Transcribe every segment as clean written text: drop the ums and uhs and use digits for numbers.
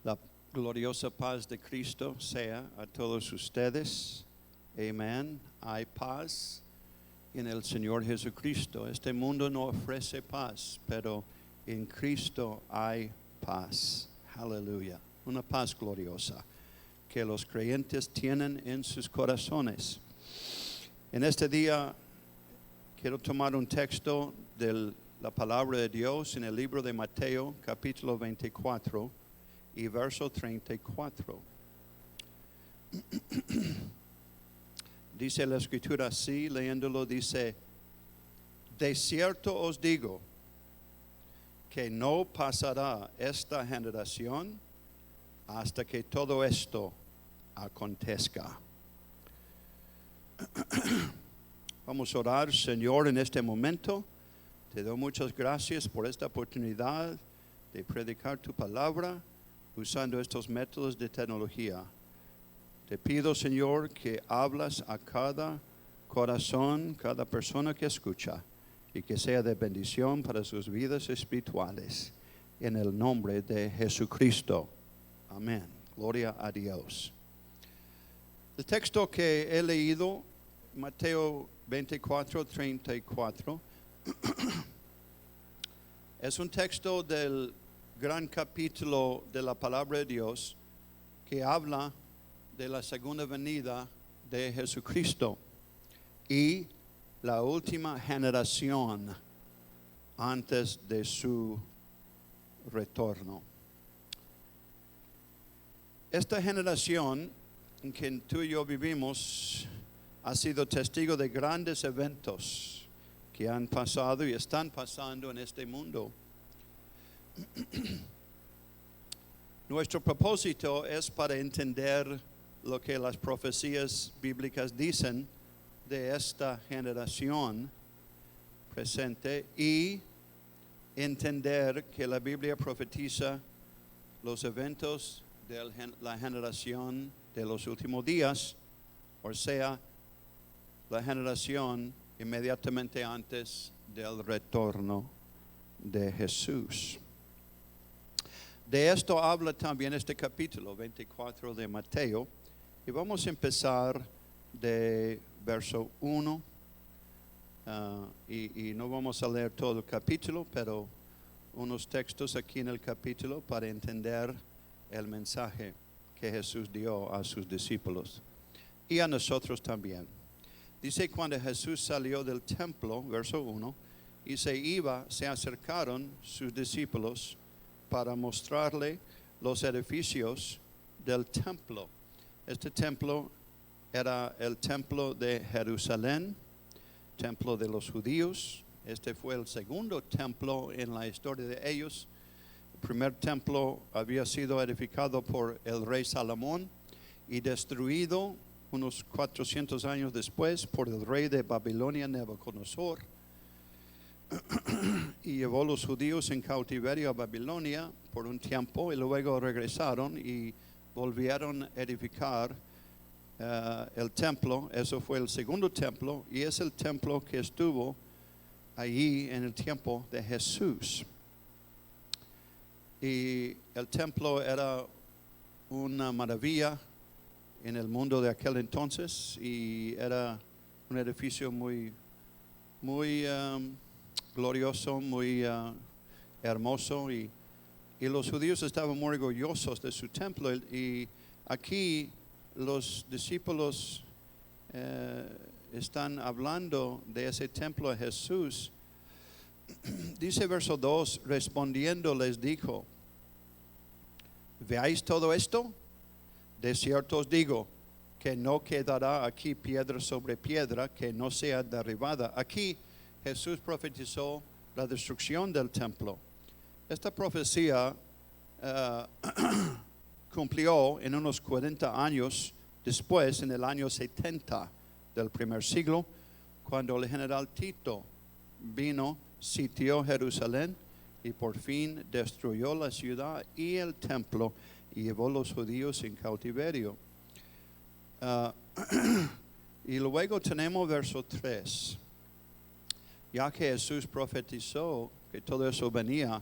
La gloriosa paz de Cristo sea a todos ustedes. Amén. Hay paz en el Señor Jesucristo. Este mundo no ofrece paz, pero en Cristo hay paz. Aleluya. Una paz gloriosa que los creyentes tienen en sus corazones. En este día quiero tomar un texto de la palabra de Dios en el libro de Mateo, capítulo 24 y verso 34. Dice la escritura así, leyéndolo, dice: de cierto os digo que no pasará esta generación hasta que todo esto acontezca. Vamos a orar. Señor, en este momento te doy muchas gracias por esta oportunidad de predicar tu palabra usando estos métodos de tecnología. Te pido, Señor, que hablas a cada corazón, cada persona que escucha, y que sea de bendición para sus vidas espirituales. En el nombre de Jesucristo. Amén. Gloria a Dios. El texto que he leído, Mateo 24, 34, es un texto del gran capítulo de la palabra de Dios que habla de la segunda venida de Jesucristo y la última generación antes de su retorno. Esta generación en que tú y yo vivimos ha sido testigo de grandes eventos que han pasado y están pasando en este mundo. Nuestro propósito es para entender lo que las profecías bíblicas dicen de esta generación presente y entender que la Biblia profetiza los eventos de la generación de los últimos días, o sea, la generación inmediatamente antes del retorno de Jesús. De esto habla también este capítulo 24 de Mateo, y vamos a empezar de verso 1, y no vamos a leer todo el capítulo, pero unos textos aquí en el capítulo para entender el mensaje que Jesús dio a sus discípulos y a nosotros también. Dice: cuando Jesús salió del templo, verso 1, y se acercaron sus discípulos para mostrarle los edificios del templo. Este templo era el templo de Jerusalén, templo de los judíos. Este fue el segundo templo en la historia de ellos. El primer templo había sido edificado por el rey Salomón y destruido unos 400 años después por el rey de Babilonia, Nabucodonosor, y llevó a los judíos en cautiverio a Babilonia por un tiempo, y luego regresaron y volvieron a edificar el templo. Eso fue el segundo templo, y es el templo que estuvo allí en el tiempo de Jesús. Y el templo era una maravilla en el mundo de aquel entonces, y era un edificio muy glorioso, muy hermoso, y los judíos estaban muy orgullosos de su templo. Y aquí los discípulos están hablando de ese templo de Jesús. Dice verso 2, respondiendo les dijo: ¿veáis todo esto? De cierto os digo que no quedará aquí piedra sobre piedra que no sea derribada. Aquí Jesús profetizó la destrucción del templo. Esta profecía cumplió en unos 40 años después, en el año 70 del primer siglo, cuando el general Tito vino, sitió Jerusalén y por fin destruyó la ciudad y el templo y llevó a los judíos en cautiverio. Y luego tenemos verso 3. Ya que Jesús profetizó que todo eso venía,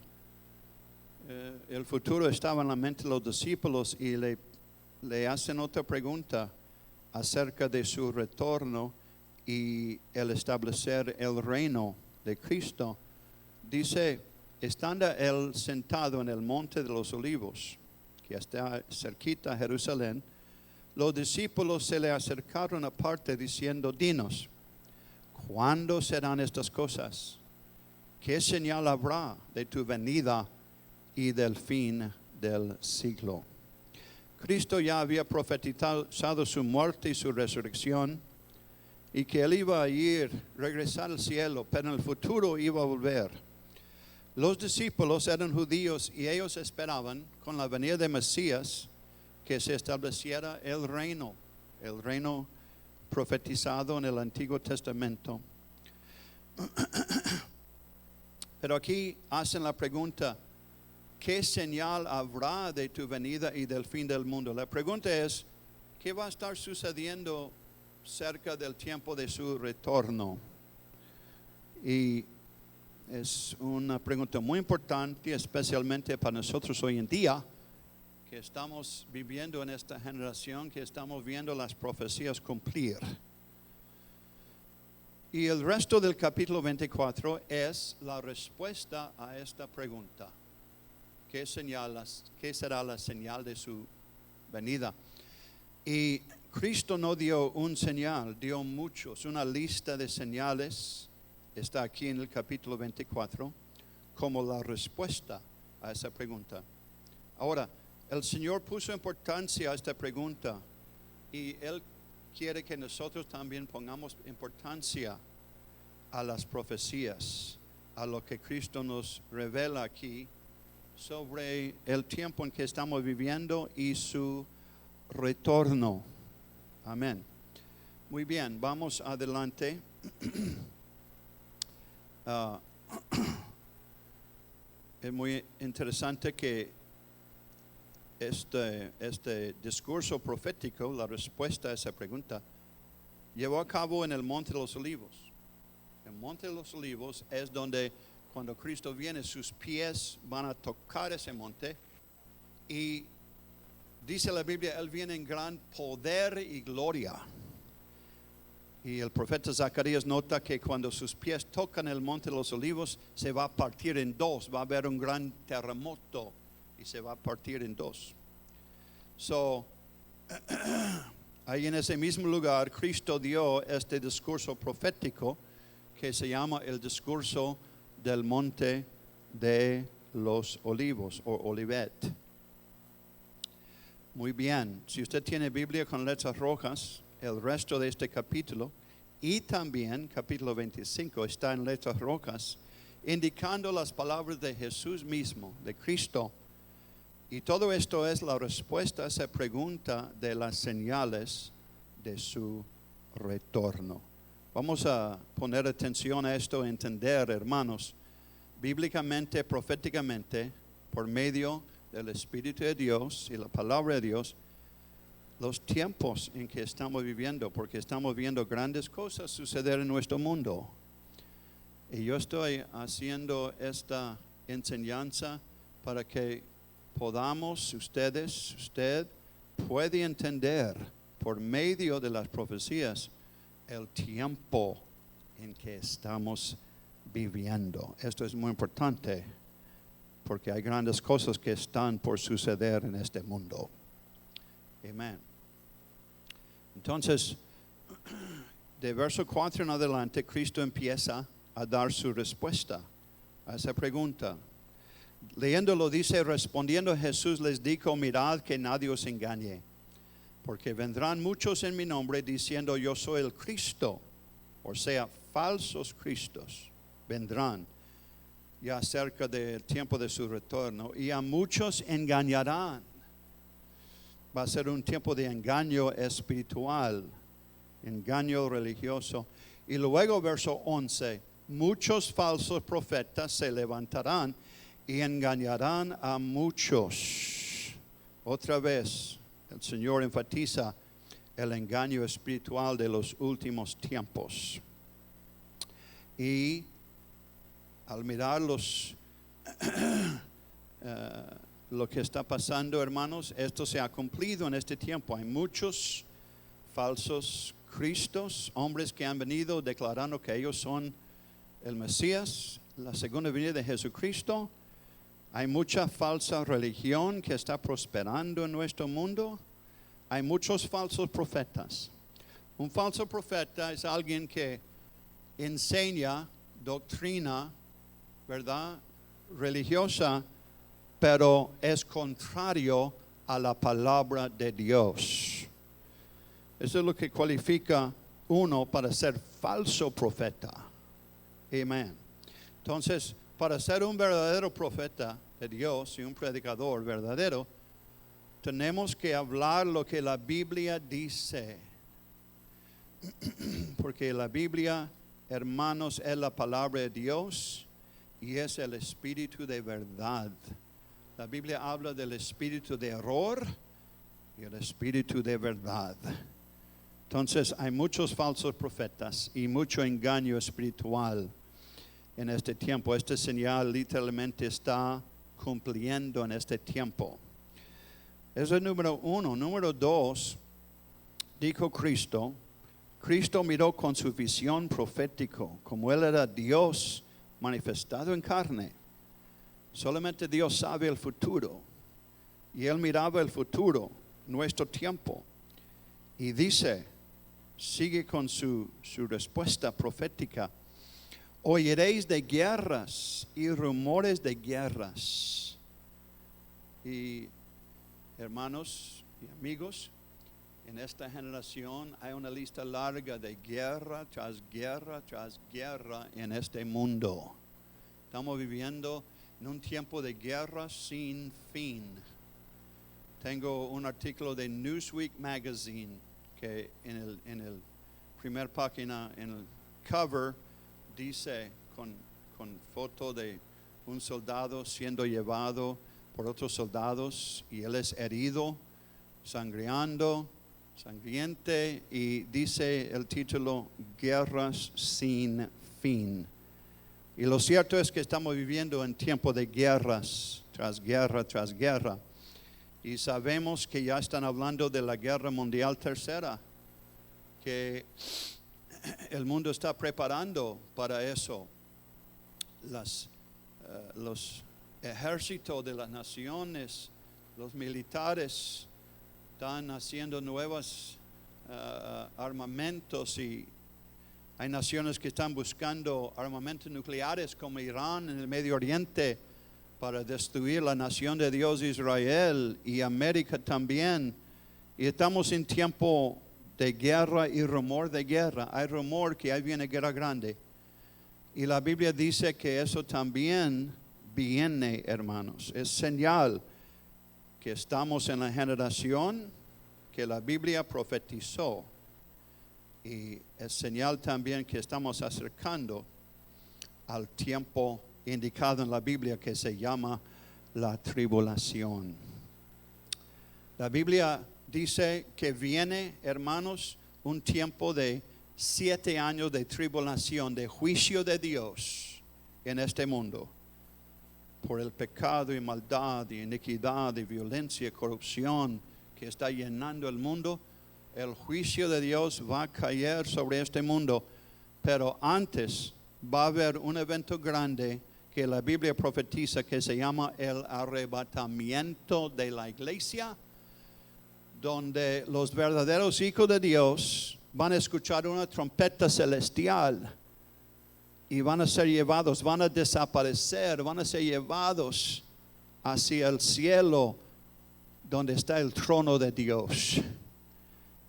el futuro estaba en la mente de los discípulos y le hacen otra pregunta acerca de su retorno y el establecer el reino de Cristo. Dice, estando él sentado en el monte de los olivos, que está cerquita a Jerusalén, los discípulos se le acercaron aparte diciendo, dinos, ¿cuándo serán estas cosas? ¿Qué señal habrá de tu venida y del fin del siglo? Cristo ya había profetizado su muerte y su resurrección y que él iba a regresar al cielo, pero en el futuro iba a volver. Los discípulos eran judíos y ellos esperaban con la venida de Mesías que se estableciera el reino profetizado en el Antiguo Testamento. Pero aquí hacen la pregunta, ¿qué señal habrá de tu venida y del fin del mundo? La pregunta es, ¿qué va a estar sucediendo cerca del tiempo de su retorno? Y es una pregunta muy importante, especialmente para nosotros hoy en día, que estamos viviendo en esta generación, que estamos viendo las profecías cumplir. Y el resto del capítulo 24 es la respuesta a esta pregunta. ¿Qué será la señal de su venida? Y Cristo no dio un señal, dio muchos, una lista de señales. Está aquí en el capítulo 24 como la respuesta a esa pregunta. Ahora, el Señor puso importancia a esta pregunta y Él quiere que nosotros también pongamos importancia a las profecías, a lo que Cristo nos revela aquí sobre el tiempo en que estamos viviendo y su retorno. Amén. Muy bien, vamos adelante. Es muy interesante que este discurso profético, la respuesta a esa pregunta, llevó a cabo en el Monte de los Olivos. El Monte de los Olivos es donde cuando Cristo viene, sus pies van a tocar ese monte y dice la Biblia, Él viene en gran poder y gloria. Y el profeta Zacarías nota que cuando sus pies tocan el Monte de los Olivos, se va a partir en dos, va a haber un gran terremoto y se va a partir en dos. Ahí en ese mismo lugar, Cristo dio este discurso profético que se llama el discurso del Monte de los Olivos o Olivet. Muy bien, si usted tiene Biblia con letras rojas, el resto de este capítulo y también capítulo 25 está en letras rojas, indicando las palabras de Jesús mismo, de Cristo. Y todo esto es la respuesta a esa pregunta de las señales de su retorno. Vamos a poner atención a esto, entender, hermanos, bíblicamente, proféticamente, por medio del Espíritu de Dios y la palabra de Dios, los tiempos en que estamos viviendo, porque estamos viendo grandes cosas suceder en nuestro mundo. Y yo estoy haciendo esta enseñanza para que podamos, usted puede entender por medio de las profecías el tiempo en que estamos viviendo. Esto es muy importante porque hay grandes cosas que están por suceder en este mundo. Amén. Entonces, de verso 4 en adelante, Cristo empieza a dar su respuesta a esa pregunta. Leyéndolo dice, respondiendo Jesús les dijo, mirad que nadie os engañe, porque vendrán muchos en mi nombre diciendo yo soy el Cristo, o sea, falsos cristos vendrán ya cerca del tiempo de su retorno y a muchos engañarán. Va a ser un tiempo de engaño espiritual, engaño religioso. Y luego verso 11, muchos falsos profetas se levantarán y engañarán a muchos. Otra vez, el Señor enfatiza el engaño espiritual de los últimos tiempos. Y al mirar lo que está pasando, hermanos, esto se ha cumplido en este tiempo. Hay muchos falsos cristos, hombres que han venido declarando que ellos son el Mesías, la segunda venida de Jesucristo. Hay mucha falsa religión que está prosperando en nuestro mundo. Hay muchos falsos profetas. Un falso profeta es alguien que enseña doctrina, ¿verdad?, religiosa, pero es contrario a la palabra de Dios. Eso es lo que cualifica uno para ser falso profeta. Amén. Entonces, para ser un verdadero profeta de Dios y un predicador verdadero, tenemos que hablar lo que la Biblia dice. Porque la Biblia, hermanos, es la palabra de Dios y es el espíritu de verdad. La Biblia habla del espíritu de error y el espíritu de verdad. Entonces hay muchos falsos profetas y mucho engaño espiritual en este tiempo. Este señal literalmente está cumpliendo en este tiempo. Eso es número uno. Número dos, dijo Cristo. Cristo miró con su visión profética, como Él era Dios manifestado en carne. Solamente Dios sabe el futuro. Y Él miraba el futuro, nuestro tiempo. Y dice, sigue con su respuesta profética. Oiréis de guerras y rumores de guerras. Y hermanos y amigos, en esta generación hay una lista larga de guerra tras guerra tras guerra en este mundo. Estamos viviendo en un tiempo de guerra sin fin. Tengo un artículo de Newsweek Magazine que en el primer página, en el cover, dice con foto de un soldado siendo llevado por otros soldados y él es herido, sangriente, y dice el título, Guerras sin fin. Y lo cierto es que estamos viviendo en tiempo de guerras, tras guerra, tras guerra. Y sabemos que ya están hablando de la Guerra Mundial Tercera, que el mundo está preparando para eso. Los ejércitos de las naciones, los militares, están haciendo nuevos armamentos y hay naciones que están buscando armamentos nucleares como Irán en el Medio Oriente para destruir la nación de Dios Israel y América también. Y estamos en tiempo de guerra y rumor de guerra. Hay rumor que ahí viene guerra grande. Y la Biblia dice que eso también viene, hermanos. Es señal que estamos en la generación que la Biblia profetizó. Y es señal también que estamos acercando al tiempo indicado en la Biblia que se llama la tribulación. La Biblia dice que viene, hermanos, un tiempo de 7 años de tribulación, de juicio de Dios en este mundo. Por el pecado y maldad y iniquidad y violencia y corrupción que está llenando el mundo, el juicio de Dios va a caer sobre este mundo. Pero antes va a haber un evento grande que la Biblia profetiza que se llama el arrebatamiento de la iglesia, donde los verdaderos hijos de Dios van a escuchar una trompeta celestial y van a ser llevados, van a desaparecer, van a ser llevados hacia el cielo donde está el trono de Dios.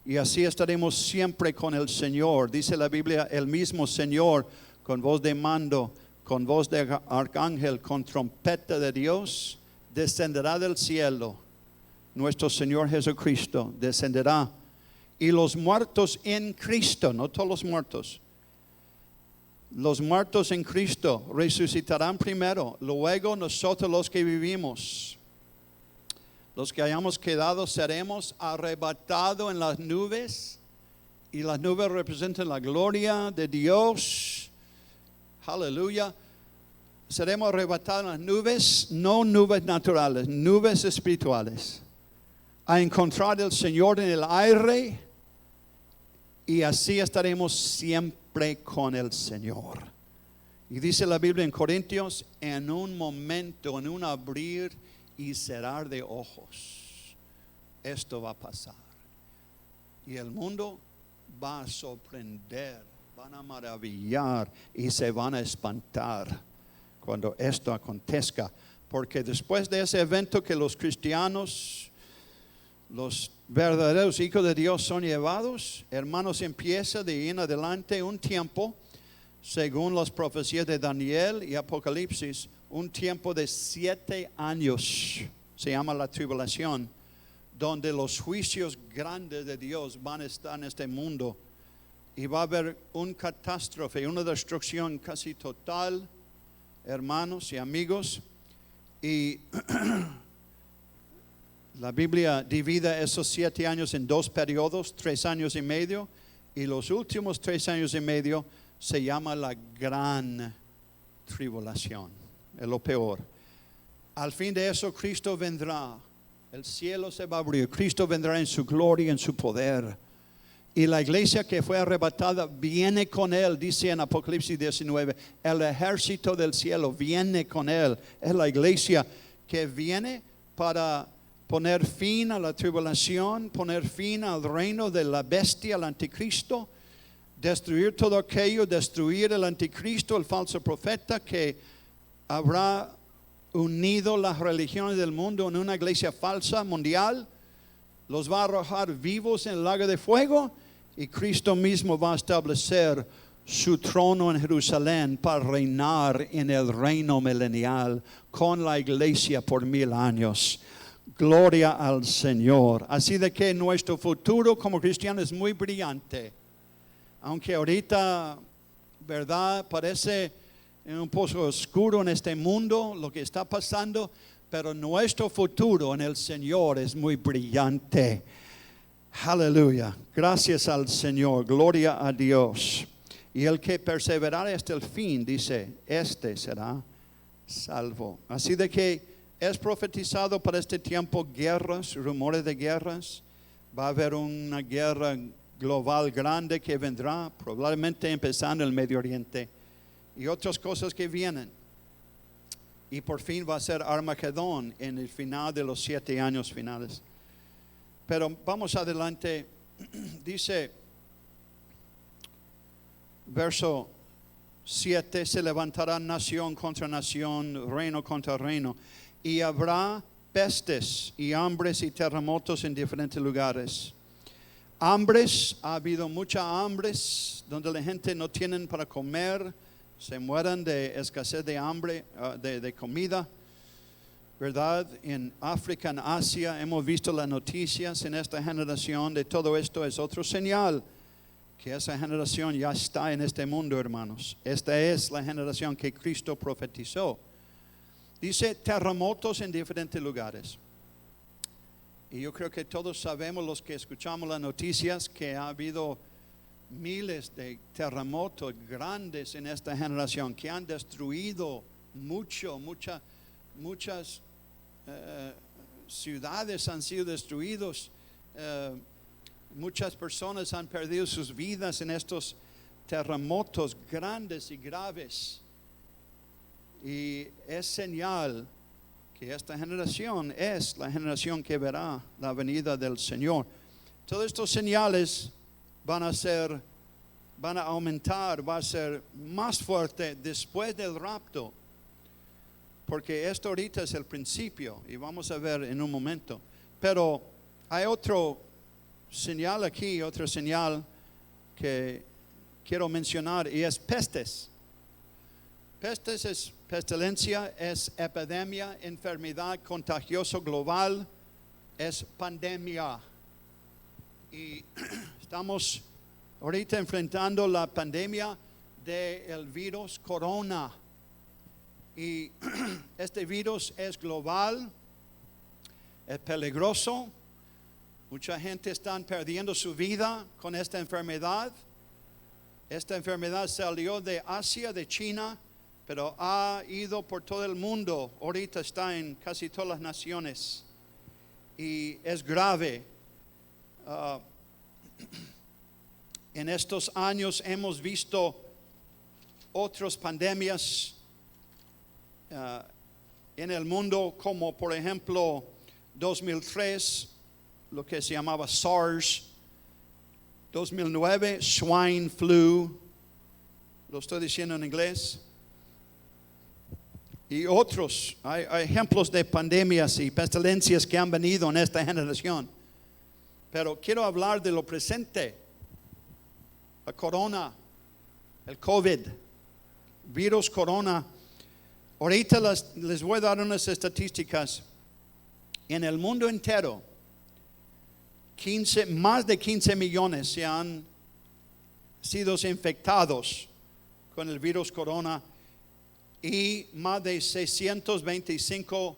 Y así estaremos siempre con el Señor. Dice la Biblia, el mismo Señor con voz de mando, con voz de arcángel, con trompeta de Dios, descenderá del cielo. Nuestro Señor Jesucristo descenderá. Y los muertos en Cristo, no todos los muertos en Cristo resucitarán primero. Luego nosotros los que vivimos, los que hayamos quedado, seremos arrebatados en las nubes. Y las nubes representan la gloria de Dios. Aleluya. seremos arrebatados en las nubes, no nubes naturales, nubes espirituales, a encontrar al Señor en el aire, y así estaremos siempre con el Señor. Y dice la Biblia en Corintios, en un momento, en un abrir y cerrar de ojos, esto va a pasar. Y el mundo va a sorprender, van a maravillar y se van a espantar cuando esto acontezca. Porque después de ese evento que los cristianos, los verdaderos hijos de Dios son llevados, hermanos, empieza de ahí en adelante un tiempo, según las profecías de Daniel y Apocalipsis, un tiempo de 7 años, se llama la tribulación, donde los juicios grandes de Dios van a estar en este mundo, y va a haber una catástrofe, una destrucción casi total, hermanos y amigos. Y la Biblia divide esos 7 años en 2 periodos, 3 años y medio, y los últimos 3 años y medio se llama la gran tribulación, es lo peor. Al fin de eso Cristo vendrá, el cielo se va a abrir, Cristo vendrá en su gloria, en su poder, y la iglesia que fue arrebatada viene con él. Dice en Apocalipsis 19, el ejército del cielo viene con él. Es la iglesia que viene para poner fin a la tribulación, poner fin al reino de la bestia, el anticristo, destruir todo aquello, destruir el anticristo, el falso profeta que habrá unido las religiones del mundo en una iglesia falsa mundial. Los va a arrojar vivos en el lago de fuego, y Cristo mismo va a establecer su trono en Jerusalén para reinar en el reino milenial con la iglesia por 1000 años. Gloria al Señor. Así de que nuestro futuro como cristianos es muy brillante. Aunque ahorita, verdad, parece un poco oscuro en este mundo lo que está pasando, pero nuestro futuro en el Señor es muy brillante. Aleluya. Gracias al Señor. Gloria a Dios. Y el que perseverare hasta el fin, dice, este será salvo. Así de que es profetizado para este tiempo guerras, rumores de guerras. Va a haber una guerra global grande que vendrá, probablemente empezando en el Medio Oriente, y otras cosas que vienen. Y por fin va a ser Armagedón en el final de los 7 años finales. Pero vamos adelante. Dice, verso 7, se levantará nación contra nación, reino contra reino, y habrá pestes y hambres y terremotos en diferentes lugares. Hambres, ha habido muchas hambres donde la gente no tiene para comer, se mueren de escasez de hambre, de comida, ¿verdad? En África, en Asia, hemos visto las noticias en esta generación de todo esto. Es otro señal que esa generación ya está en este mundo, hermanos. Esta es la generación que Cristo profetizó. Dice terremotos en diferentes lugares. Y yo creo que todos sabemos, los que escuchamos las noticias, que ha habido miles de terremotos grandes en esta generación que han destruido muchas ciudades han sido destruidas, muchas personas han perdido sus vidas en estos terremotos grandes y graves. Y es señal que esta generación es la generación que verá la venida del Señor. Todos estos señales van a aumentar, va a ser más fuerte después del rapto, porque esto ahorita es el principio y vamos a ver en un momento. Pero hay otro señal aquí, otra señal que quiero mencionar, y es pestes. Pestes es pestilencia, es epidemia, enfermedad contagiosa global, es pandemia. Y estamos ahorita enfrentando la pandemia del virus corona. Y este virus es global, es peligroso. Mucha gente está perdiendo su vida con esta enfermedad. Esta enfermedad salió de Asia, de China, pero ha ido por todo el mundo. Ahorita está en casi todas las naciones y es grave. En estos años hemos visto otras pandemias en el mundo, como por ejemplo 2003, lo que se llamaba SARS, 2009, swine flu, lo estoy diciendo en inglés, y otros. Hay ejemplos de pandemias y pestilencias que han venido en esta generación, pero quiero hablar de lo presente. La corona, el COVID, virus corona. Ahorita les voy a dar unas estadísticas. En el mundo entero, más de 15 millones se han sido infectados con el virus corona y más de 625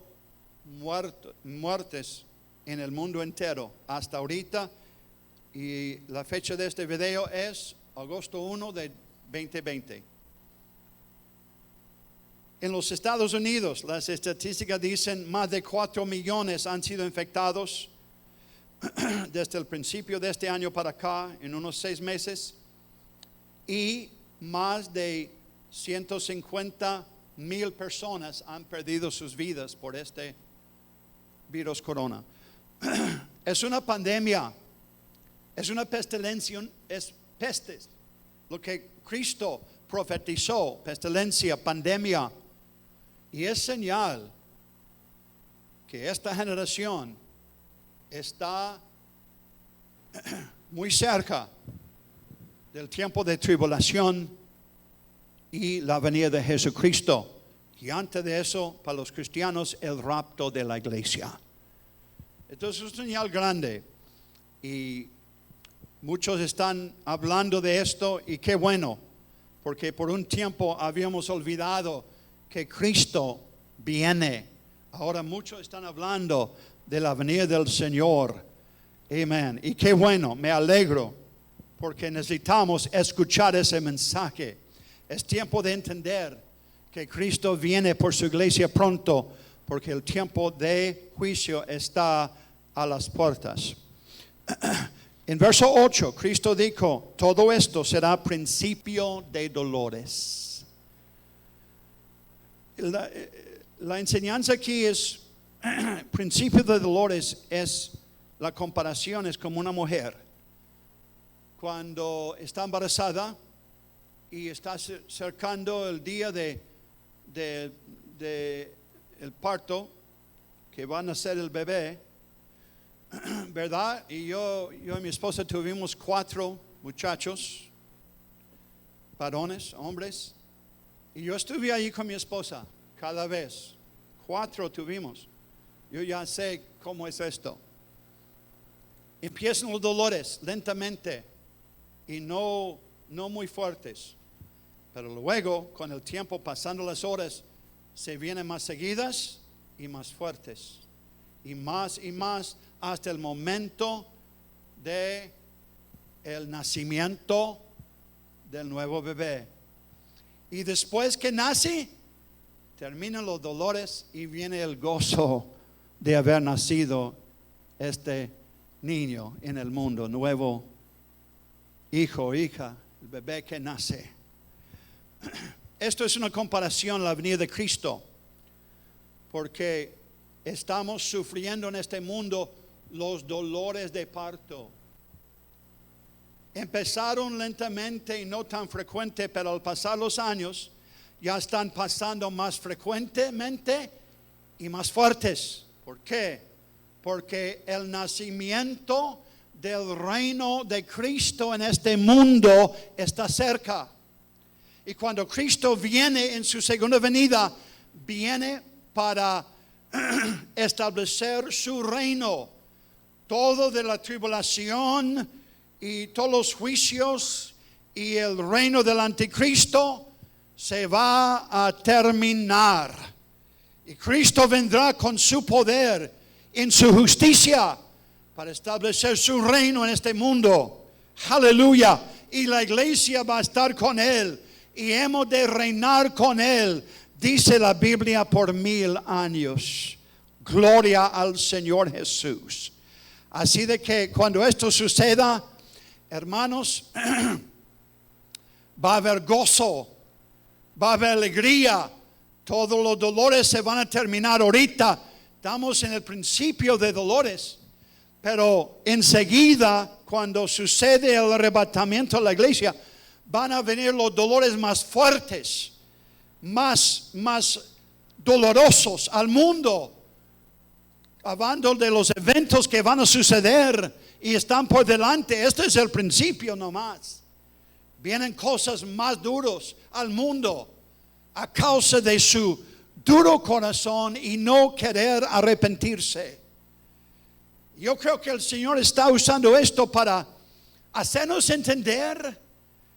muertes en el mundo entero hasta ahorita. Y la fecha de este video es agosto 1 de 2020. En los Estados Unidos, las estadísticas dicen más de 4 millones han sido infectados desde el principio de este año para acá, en unos 6 meses. Y más de 150,000 personas han perdido sus vidas por este virus corona. Es una pandemia. Es una pestilencia, es pestes, lo que Cristo profetizó, pestilencia, pandemia. Y es señal que esta generación está muy cerca del tiempo de tribulación y la venida de Jesucristo. Y antes de eso, para los cristianos, el rapto de la iglesia. Entonces es una señal grande. Y muchos están hablando de esto, y qué bueno, porque por un tiempo habíamos olvidado que Cristo viene. Ahora muchos están hablando de la venida del Señor. Amén. Y qué bueno, me alegro, porque necesitamos escuchar ese mensaje. Es tiempo de entender que Cristo viene por su iglesia pronto, porque el tiempo de juicio está a las puertas. En verso 8, Cristo dijo, todo esto será principio de dolores. La enseñanza aquí es, principio de dolores es, la comparación es como una mujer. Cuando está embarazada y está cercando el día de el parto, que va a nacer el bebé, ¿verdad? Y yo y mi esposa tuvimos 4 muchachos, varones, hombres, y yo estuve ahí con mi esposa cada vez. 4 tuvimos. Yo ya sé cómo es esto. Empiezan los dolores lentamente y no muy fuertes, pero luego, con el tiempo, pasando las horas, se vienen más seguidas y más fuertes, y más hasta el momento de el nacimiento del nuevo bebé. Y después que nace, terminan los dolores y viene el gozo de haber nacido este niño en el mundo, nuevo hijo, hija, el bebé que nace. Esto es una comparación a la venida de Cristo, porque estamos sufriendo en este mundo los dolores de parto. Empezaron lentamente y no tan frecuente, pero al pasar los años ya están pasando más frecuentemente y más fuertes. ¿Por qué? Porque el nacimiento del reino de Cristo en este mundo está cerca. Y cuando Cristo viene en su segunda venida, viene para establecer su reino. Todo de la tribulación y todos los juicios y el reino del anticristo se va a terminar. Y Cristo vendrá con su poder en su justicia para establecer su reino en este mundo. Aleluya. Y la iglesia va a estar con él. y hemos de reinar con Él, dice la Biblia, por 1000 años. Gloria al Señor Jesús. Así de que cuando esto suceda, hermanos, va a haber gozo, va a haber alegría. Todos los dolores se van a terminar ahorita. Estamos en el principio de dolores. Pero enseguida, cuando sucede el arrebatamiento de la iglesia, van a venir los dolores más fuertes, más dolorosos al mundo. Hablando de los eventos que van a suceder y están por delante. Este es el principio nomás. Vienen cosas más duras al mundo a causa de su duro corazón y no querer arrepentirse. Yo creo que el Señor está usando esto para hacernos entender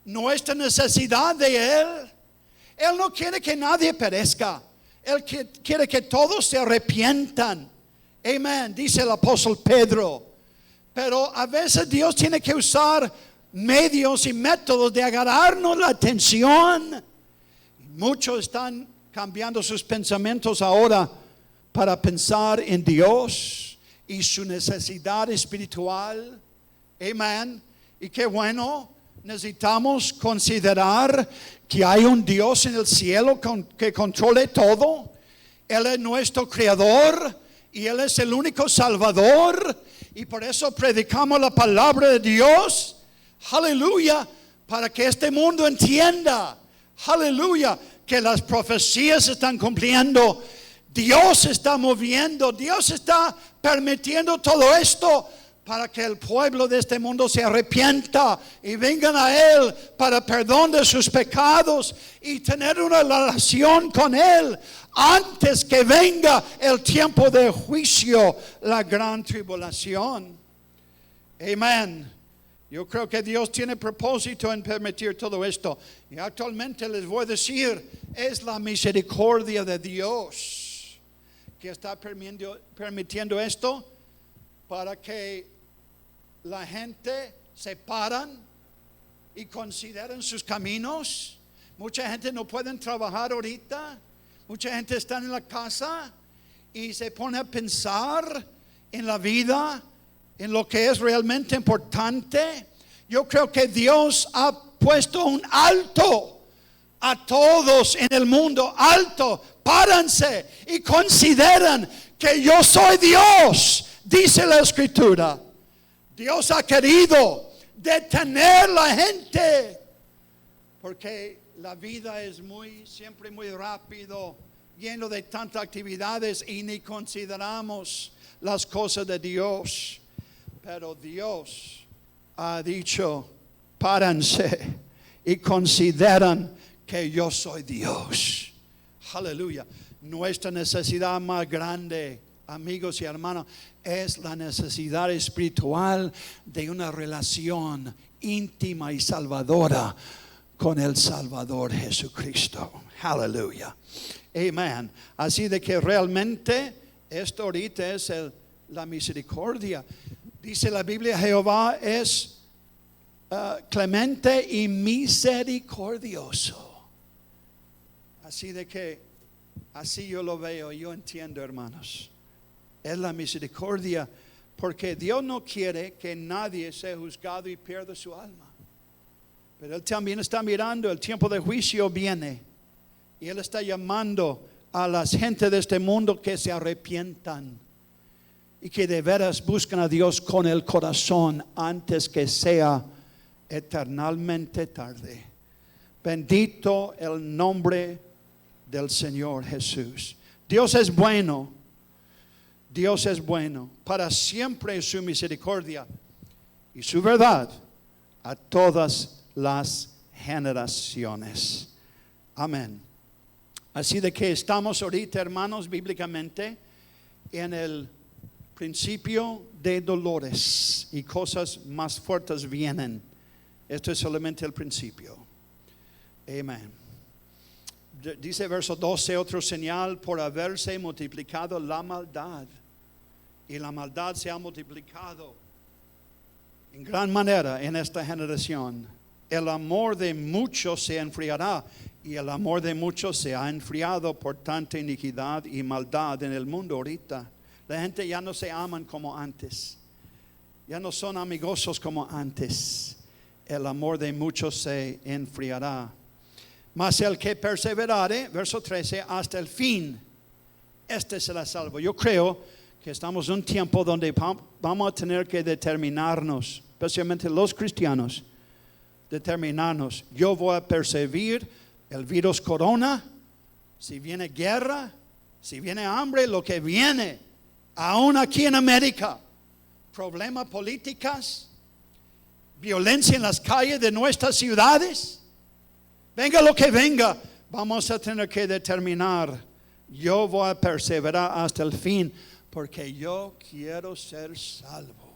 nuestra necesidad de Él. Él no quiere que nadie perezca. Él quiere que todos se arrepientan. Amén, dice el apóstol Pedro. Pero a veces Dios tiene que usar medios y métodos de agarrarnos la atención. Muchos están cambiando sus pensamientos ahora para pensar en Dios y su necesidad espiritual. Amén. Y qué bueno, necesitamos considerar que hay un Dios en el cielo que controle todo. Él es nuestro creador y Él es el único salvador. Y por eso predicamos la palabra de Dios. Aleluya. Para que este mundo entienda. Aleluya. Que las profecías se están cumpliendo. Dios está moviendo. Dios está permitiendo todo esto para que el pueblo de este mundo se arrepienta y vengan a Él para perdón de sus pecados y tener una relación con Él antes que venga el tiempo de juicio, la gran tribulación. Amén. Yo creo que Dios tiene propósito en permitir todo esto. Y actualmente les voy a decir, es la misericordia de Dios que está permitiendo esto para que la gente se paran y consideren sus caminos. Mucha gente no puede trabajar ahorita. Mucha gente está en la casa y se pone a pensar en la vida, en lo que es realmente importante. Yo creo que Dios ha puesto un alto a todos en el mundo. Alto, párense y consideran que yo soy Dios, dice la Escritura. Dios ha querido detener la gente porque la vida es siempre muy rápido, lleno de tantas actividades y ni consideramos las cosas de Dios. Pero Dios ha dicho, párense y consideran que yo soy Dios. Aleluya. Nuestra necesidad más grande, amigos y hermanos, es la necesidad espiritual de una relación íntima y salvadora con el Salvador Jesucristo. Aleluya. Amén. Así de que realmente esto ahorita es la misericordia. Dice la Biblia, Jehová es clemente y misericordioso. Así de que, así yo lo veo, yo entiendo, hermanos. Es la misericordia, porque Dios no quiere que nadie sea juzgado y pierda su alma. Pero Él también está mirando, el tiempo de juicio viene. Y Él está llamando a las gente de este mundo que se arrepientan. Y que de veras busquen a Dios con el corazón antes que sea eternamente tarde. Bendito el nombre del Señor Jesús. Dios es bueno. Dios es bueno. Para siempre es su misericordia y su verdad a todas las generaciones. Amén. Así de que estamos ahorita, hermanos, bíblicamente en el principio de dolores y cosas más fuertes vienen. Esto es solamente el principio. Amén. Dice verso 12, otro señal, por haberse multiplicado la maldad. Y la maldad se ha multiplicado en gran manera en esta generación. el amor de muchos se enfriará. Y el amor de muchos se ha enfriado por tanta iniquidad y maldad en el mundo ahorita. La gente ya no se aman como antes. Ya no son amigosos como antes. El amor de muchos se enfriará. Mas el que perseverare, verso 13, hasta el fin, este será salvo. Yo creo que estamos en un tiempo donde vamos a tener que determinarnos, especialmente los cristianos, determinarnos. Yo voy a perseverar el virus corona, si viene guerra, si viene hambre, lo que viene, aún aquí en América, problemas políticos, violencia en las calles de nuestras ciudades, venga lo que venga, vamos a tener que determinar. Yo voy a perseverar hasta el fin, porque yo quiero ser salvo.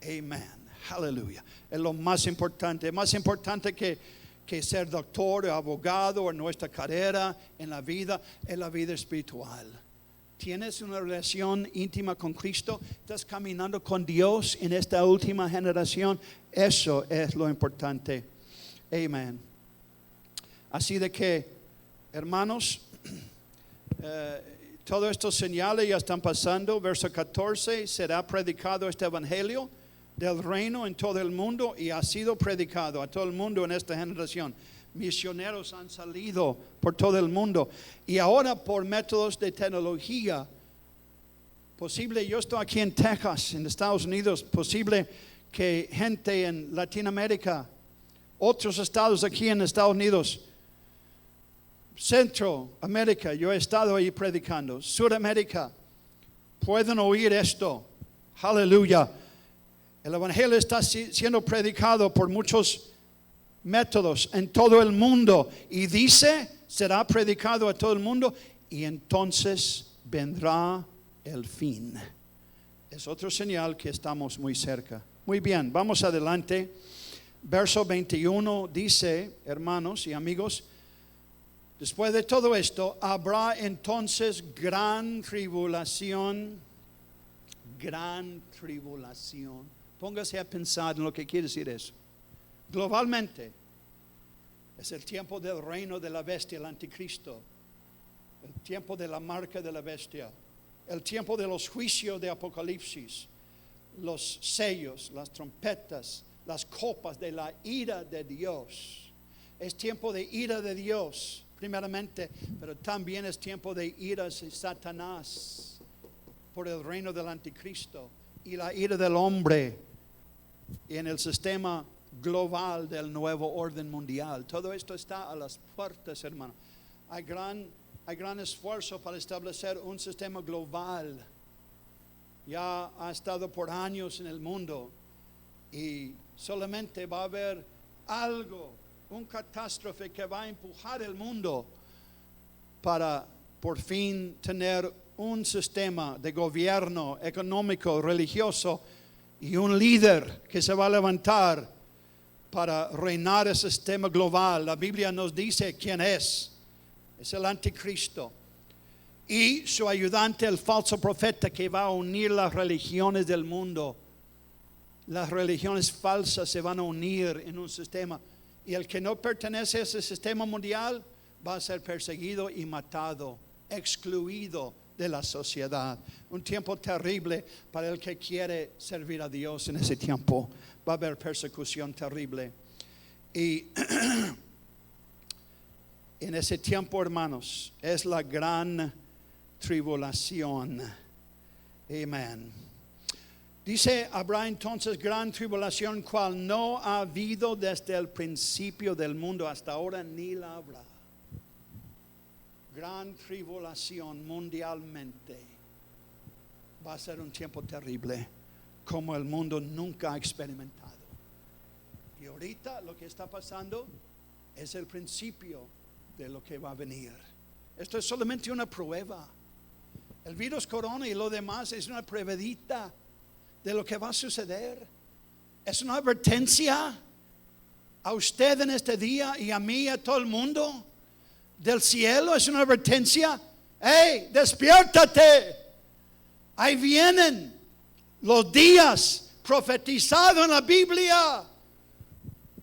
Amén. Aleluya. Es lo más importante que ser doctor o abogado en nuestra carrera en la vida, es la vida espiritual. Tienes una relación íntima con Cristo, estás caminando con Dios en esta última generación. Eso es lo importante. Amén. Así de que, hermanos, todos estos señales ya están pasando. Verso 14, será predicado este evangelio del reino en todo el mundo, y ha sido predicado a todo el mundo en esta generación. Misioneros han salido por todo el mundo, y ahora por métodos de tecnología posible. Yo estoy aquí en Texas, en Estados Unidos, posible que gente en Latinoamérica, otros estados aquí en Estados Unidos, Centroamérica, yo he estado ahí predicando, Sudamérica, pueden oír esto. Aleluya. El evangelio está siendo predicado por muchos métodos en todo el mundo, y dice, será predicado a todo el mundo, y entonces vendrá el fin. Es otro señal que estamos muy cerca. Muy bien, vamos adelante. Verso 21 dice, hermanos y amigos, después de todo esto, habrá entonces gran tribulación. Gran tribulación. Póngase a pensar en lo que quiere decir eso. Globalmente, es el tiempo del reino de la bestia, el anticristo. El tiempo de la marca de la bestia. El tiempo de los juicios de Apocalipsis. Los sellos, las trompetas, las copas de la ira de Dios. Es tiempo de ira de Dios, primeramente, pero también es tiempo de ira de Satanás por el reino del anticristo y la ira del hombre en el sistema global del nuevo orden mundial. Todo esto está a las puertas, hermano. Hay gran esfuerzo para establecer un sistema global. Ya ha estado por años en el mundo, y solamente va a haber algo, un catástrofe que va a empujar el mundo para por fin tener un sistema de gobierno económico, religioso, y un líder que se va a levantar para reinar el sistema global. La Biblia nos dice quién es el anticristo y su ayudante, el falso profeta, que va a unir las religiones del mundo. Las religiones falsas se van a unir en un sistema, y el que no pertenece a ese sistema mundial va a ser perseguido y matado, excluido de la sociedad. Un tiempo terrible para el que quiere servir a Dios. En ese tiempo va a haber persecución terrible, y en ese tiempo, hermanos, es la gran tribulación. Amén. Dice, habrá entonces gran tribulación, cual no ha habido desde el principio del mundo hasta ahora, ni la habrá. Gran tribulación mundialmente. Va a ser un tiempo terrible, como el mundo nunca ha experimentado. Y ahorita lo que está pasando es el principio de lo que va a venir. Esto es solamente una prueba. El virus corona y lo demás es una pruebita de lo que va a suceder. Es una advertencia a usted en este día, y a mí y a todo el mundo del cielo. Es una advertencia. ¡Hey, despiértate! Ahí vienen los días profetizados en la Biblia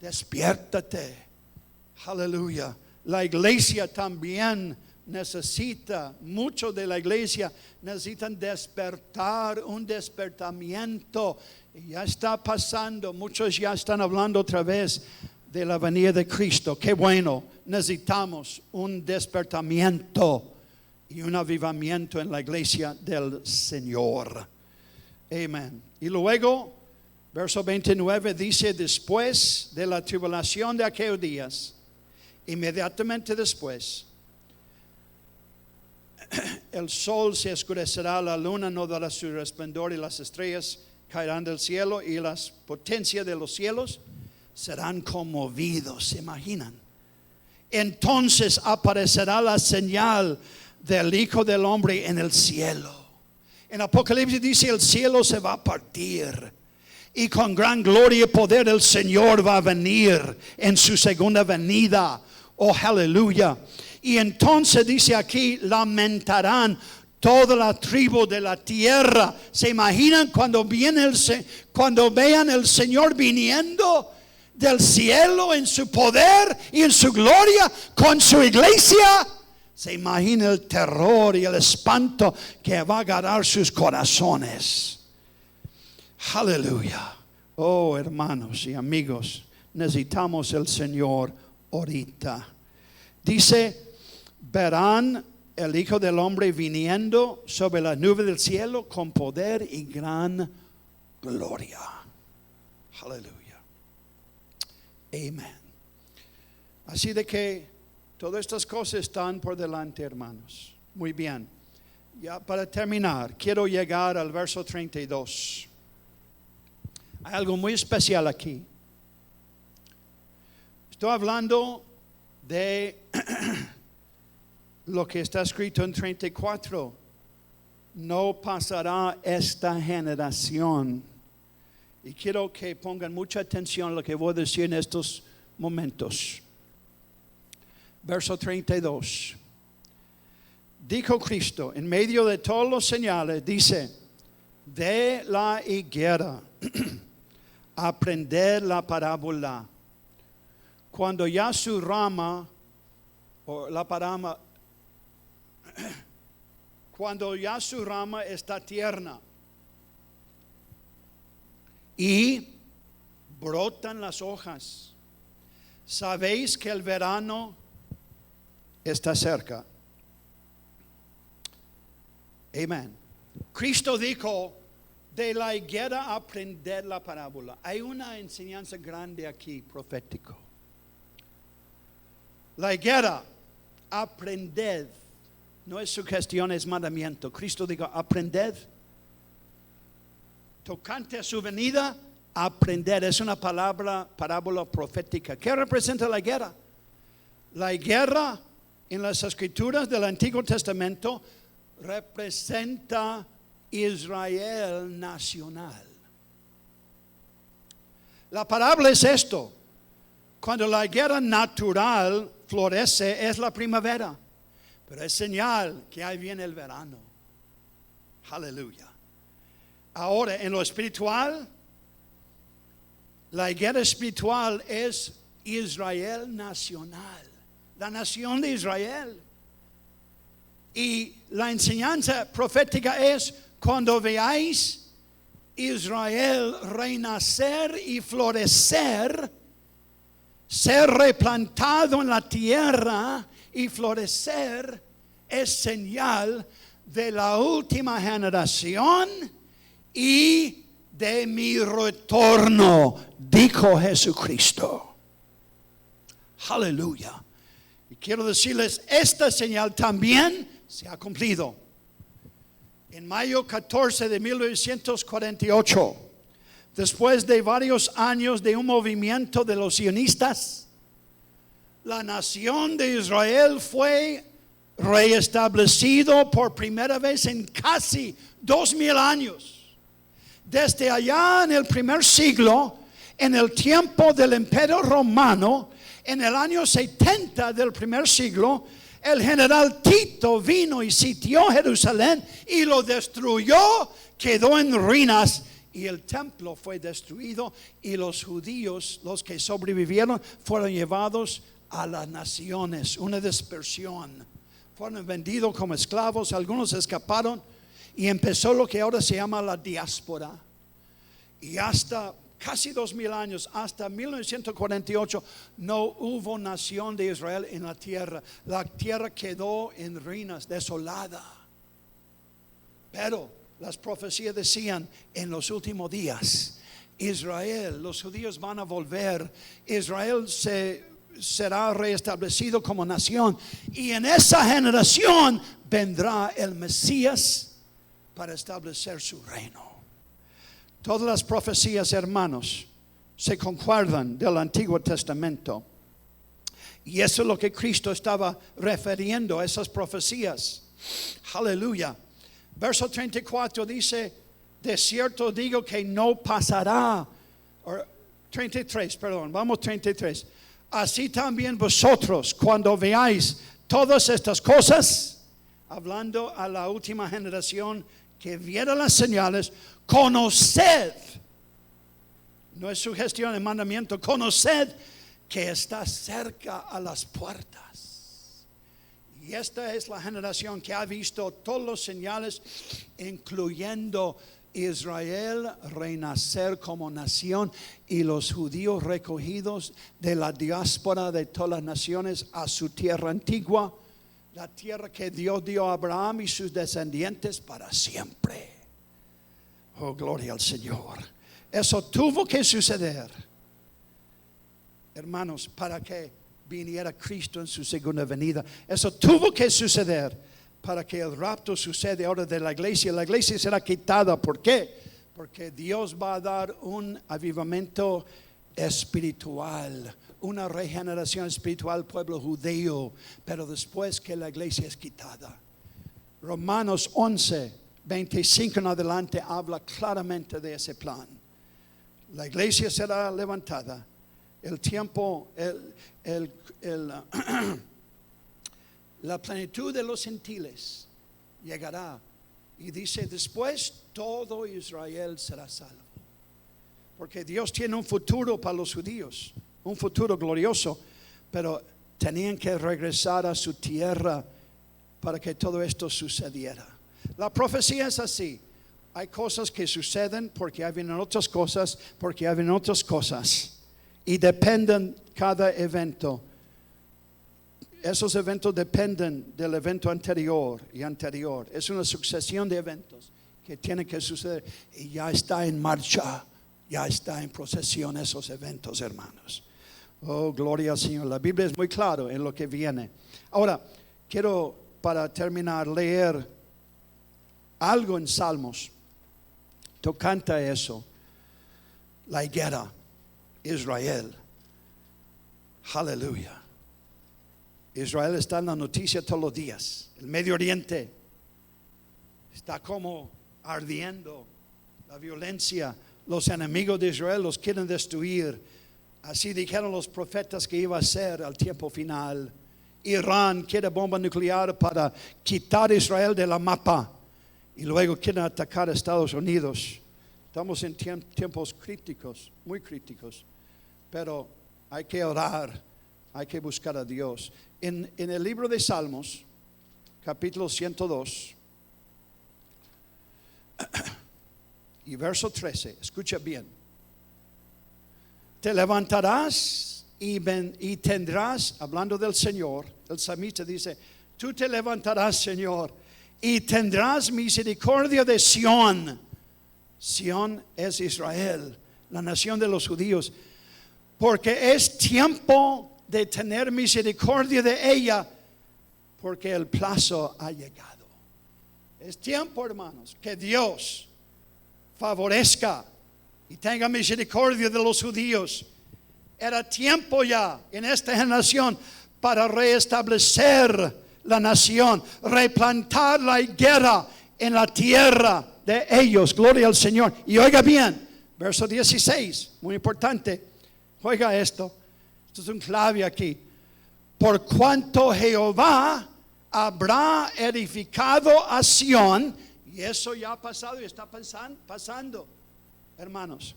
Despiértate. Aleluya. La iglesia también necesita, muchos de la iglesia necesitan despertar, un despertamiento. Y ya está pasando, muchos ya están hablando otra vez de la venida de Cristo. Qué bueno, necesitamos un despertamiento y un avivamiento en la iglesia del Señor. Amén. Y luego, verso 29 dice, después de la tribulación de aquellos días, inmediatamente después, el sol se oscurecerá, la luna no dará su resplandor y las estrellas caerán del cielo y las potencias de los cielos serán conmovidos. ¿Se imaginan? Entonces aparecerá la señal del Hijo del Hombre en el cielo. En Apocalipsis dice, el cielo se va a partir y con gran gloria y poder el Señor va a venir en su segunda venida. Oh, aleluya. Y entonces dice aquí, lamentarán toda la tribu de la tierra. ¿Se imaginan cuando vean el Señor viniendo del cielo en su poder y en su gloria con su iglesia? Se imagina el terror y el espanto que va a agarrar sus corazones. Aleluya. Oh, hermanos y amigos, necesitamos el Señor ahorita. Dice, verán el Hijo del Hombre viniendo sobre la nube del cielo con poder y gran gloria. Aleluya. Amén. Así de que todas estas cosas están por delante, hermanos. Muy bien. Ya para terminar, quiero llegar al verso 32. Hay algo muy especial aquí. Estoy hablando de lo que está escrito en 34. No pasará esta generación. Y quiero que pongan mucha atención a lo que voy a decir en estos momentos. Verso 32. Dijo Cristo, en medio de todos los señales, dice, de la higuera, aprender la parábola. Cuando ya su rama, o la parábola, cuando ya su rama está tierna y brotan las hojas, sabéis que el verano está cerca. Amén. Cristo dijo, de la higuera aprender la parábola. Hay una enseñanza grande aquí, profético. La higuera, aprended. No es sugestión, es mandamiento. Cristo dijo, aprended. Tocante a su venida, aprender. Es una parábola profética. ¿Qué representa la higuera? La higuera en las escrituras del Antiguo Testamento representa Israel nacional. La parábola es esto. Cuando la higuera natural florece es la primavera, pero es señal que ahí viene el verano. Aleluya. Ahora, en lo espiritual, la higuera espiritual es Israel nacional, la nación de Israel. Y la enseñanza profética es, cuando veáis Israel renacer y florecer, ser replantado en la tierra y florecer, es señal de la última generación y de mi retorno, dijo Jesucristo. Aleluya. Y quiero decirles, esta señal también se ha cumplido. En mayo 14 de 1948, después de varios años de un movimiento de los sionistas, la nación de Israel fue reestablecido por primera vez en casi 2000 años. Desde allá en el primer siglo, en el tiempo del Imperio Romano, en el año 70 del primer siglo, el general Tito vino y sitió Jerusalén y lo destruyó, quedó en ruinas y el templo fue destruido y los judíos, los que sobrevivieron, fueron llevados a las naciones, una dispersión. Fueron vendidos como esclavos, algunos escaparon y empezó lo que ahora se llama la diáspora. Y hasta casi 2000 años, hasta 1948, no hubo nación de Israel en la tierra. La tierra quedó en ruinas, desolada. Pero las profecías decían, en los últimos días, Israel, los judíos van a volver. Israel será reestablecido como nación. Y en esa generación vendrá el Mesías para establecer su reino. Todas las profecías, hermanos, se concuerdan del Antiguo Testamento. Y eso es lo que Cristo estaba refiriendo a esas profecías. Aleluya. Verso 34 dice, de cierto digo que no pasará. 33, perdón, vamos 33. Así también vosotros, cuando veáis todas estas cosas, hablando a la última generación que viera las señales, conoced, no es sugestión, es mandamiento, conoced que está cerca a las puertas. Y esta es la generación que ha visto todas las señales, incluyendo Israel renacer como nación y los judíos recogidos de la diáspora de todas las naciones a su tierra antigua, la tierra que Dios dio a Abraham y sus descendientes para siempre. Oh, gloria al Señor. Eso tuvo que suceder, hermanos, para que viniera Cristo en su segunda venida. Eso tuvo que suceder para que el rapto suceda ahora de la iglesia. La iglesia será quitada. ¿Por qué? Porque Dios va a dar un avivamiento espiritual, una regeneración espiritual al pueblo judío, pero después que la iglesia es quitada. Romanos 11:25 en adelante habla claramente de ese plan. La iglesia será levantada. El tiempo, la plenitud de los gentiles llegará. Y dice, después todo Israel será salvo. Porque Dios tiene un futuro para los judíos, un futuro glorioso, pero tenían que regresar a su tierra para que todo esto sucediera. La profecía es así. Hay cosas que suceden porque vienen otras cosas, porque vienen otras cosas. Y dependen cada evento. Esos eventos dependen del evento anterior y anterior. Es una sucesión de eventos que tienen que suceder. Y ya está en marcha, ya está en procesión esos eventos, hermanos. Oh, gloria al Señor. La Biblia es muy clara en lo que viene. Ahora, quiero para terminar leer algo en Salmos. Tocante a eso. La higuera, Israel. Aleluya. Israel está en la noticia todos los días. El Medio Oriente está como ardiendo. La violencia, los enemigos de Israel los quieren destruir. Así dijeron los profetas que iba a ser al tiempo final. Irán quiere bomba nuclear para quitar a Israel de la mapa. Y luego quieren atacar a Estados Unidos. Estamos en tiempos críticos, muy críticos. Pero hay que orar, hay que buscar a Dios. En el libro de Salmos, capítulo 102, y verso 13, escucha bien. Te levantarás y tendrás, hablando del Señor, el salmista dice, tú te levantarás, Señor, y tendrás misericordia de Sión. Sión es Israel, la nación de los judíos, porque es tiempo de tener misericordia de ella, porque el plazo ha llegado. Es tiempo, hermanos, que Dios favorezca y tenga misericordia de los judíos. Era tiempo ya en esta generación para reestablecer la nación, replantar la higuera en la tierra de ellos. Gloria al Señor. Y oiga bien, verso 16, muy importante. Oiga esto. Esto es un clave aquí. Por cuanto Jehová habrá edificado a Sión, y eso ya ha pasado y está pasando. hermanos,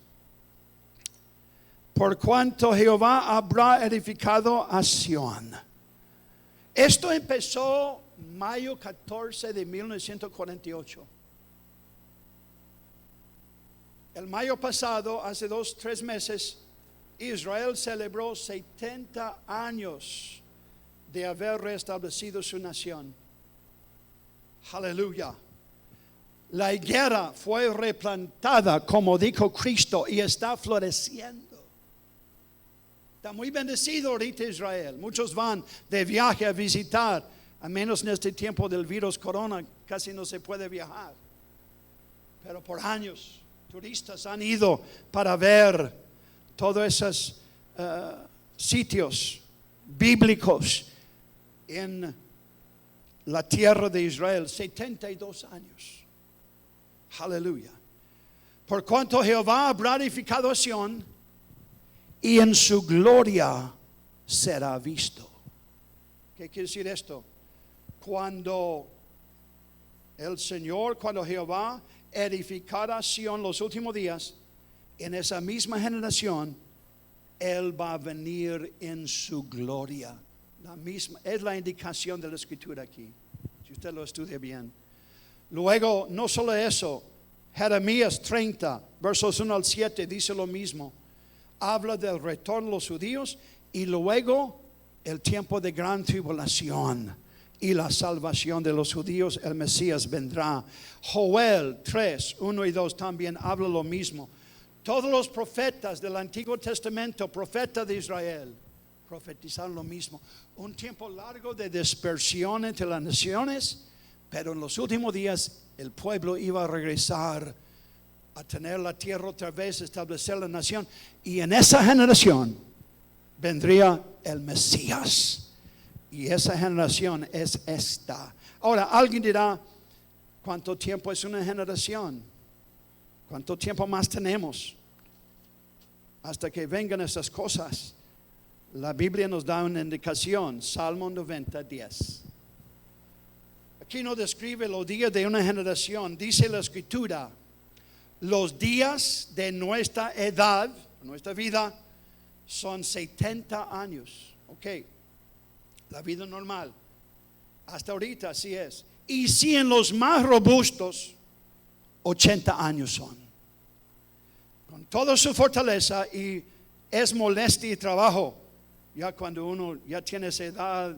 por cuanto Jehová habrá edificado a Sión. Esto empezó mayo 14 de 1948. El mayo pasado, hace 2-3 meses, Israel celebró 70 años de haber restablecido su nación. Aleluya. La higuera fue replantada, como dijo Cristo, y está floreciendo. Está muy bendecido ahorita Israel. Muchos van de viaje a visitar, a menos en este tiempo del virus corona, casi no se puede viajar. Pero por años, turistas han ido para ver todos esos sitios bíblicos en la tierra de Israel. 72 años. Aleluya. Por cuanto Jehová habrá edificado a Sión, y en su gloria será visto. ¿Qué quiere decir esto? Cuando el Señor, cuando Jehová edificará a Sión los últimos días, en esa misma generación, Él va a venir en su gloria. La misma, es la indicación de la Escritura aquí, si usted lo estudia bien. Luego, no solo eso, Jeremías 30, versos 1 al 7, dice lo mismo. Habla del retorno de los judíos y luego el tiempo de gran tribulación y la salvación de los judíos. El Mesías vendrá. Joel 3, 1 y 2 también habla lo mismo. Todos los profetas del Antiguo Testamento, profetas de Israel, profetizaron lo mismo. Un tiempo largo de dispersión entre las naciones, pero en los últimos días el pueblo iba a regresar a tener la tierra otra vez, establecer la nación. Y en esa generación vendría el Mesías. Y esa generación es esta. Ahora, alguien dirá, ¿cuánto tiempo es una generación? ¿Cuánto tiempo más tenemos hasta que vengan esas cosas? La Biblia nos da una indicación. Salmo 90, 10. Aquí no describe los días de una generación. Dice la Escritura: los días de nuestra edad, nuestra vida, son 70 años. Ok, la vida normal. Hasta ahorita así es. Y si en los más robustos, 80 años son. Con toda su fortaleza, y es molestia y trabajo. Ya cuando uno ya tiene esa edad,